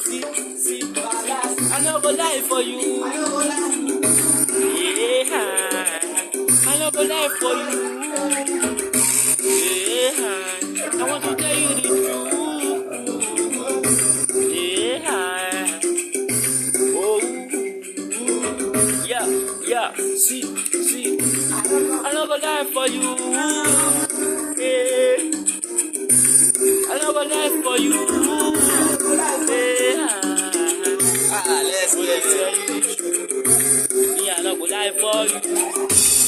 See. See. I know go die for you. Yeah. I know go die for you. Yeah. I want to tell you the truth. Yeah. Oh. Yeah. See. I know go die for you. Yeah. I know go die for you. Yeah. Let's tell you the truth. Me, I know go die for you.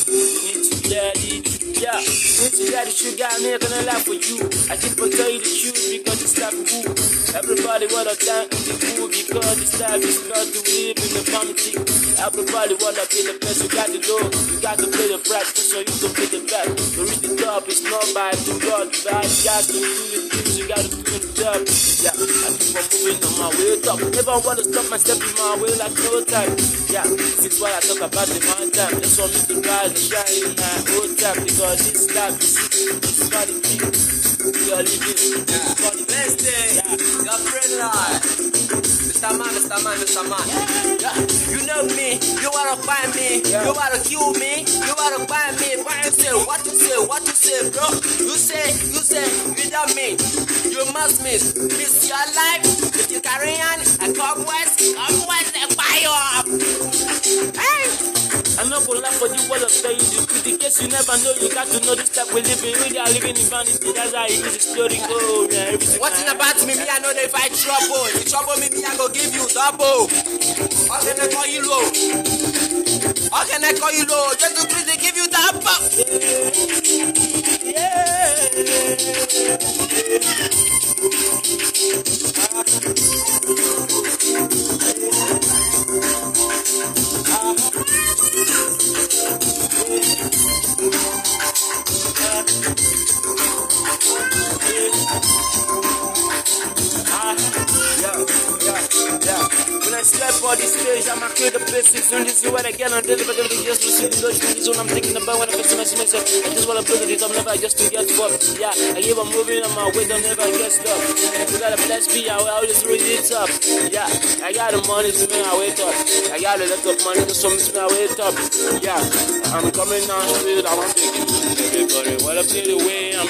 You need to hear the truth. Yeah. You need to hear the truth. God, I'm not gonna lie for you. I keep on telling you the truth because it's like woo. Everybody wanna die in the pool because this life is not to live in the poverty. Everybody wanna be the best. You got to know, you got to play the practice so you can play the best. To reach the top, it's not by the God, but you got to do the things, you got to do the job. Yeah, I keep on moving on my way up. Never wanna stop my step in my way like no time. Yeah, this is why I talk about the man time. Just want me to rise and shine in my old time because this life is not the thing. We are living for the best day. Your friend Lord, Mr. Man. Yeah. You know me, you wanna find me, you wanna kill me, you wanna find me. What you say, bro? You say, without me, you must miss your life. If you carry on and come west and fire up. Hey! I'm not gonna laugh for you what I tell you the truth. In case you never know, you got to know this type we live in. We are living in vanity, that's how it is. The story go. Yeah, what's it about me? I know they fight trouble. You trouble me, I go give you double. How can I call you low? Just to please they give you double. When I step on the stage, I'ma kill the basics. And this is what I get on this, but everything just listen to those things. What I'm thinking about when I face myself. I just wanna build it up, never just to get fucked. Yeah, I keep on moving on my way, don't never get stuck. If you gotta bless me, I will always raise it up. Yeah, I got the money to make my wake up. I got a lot of money to so make my wake up. Yeah, I'm coming down street, I'm taking everybody. Well, I'm the way I'm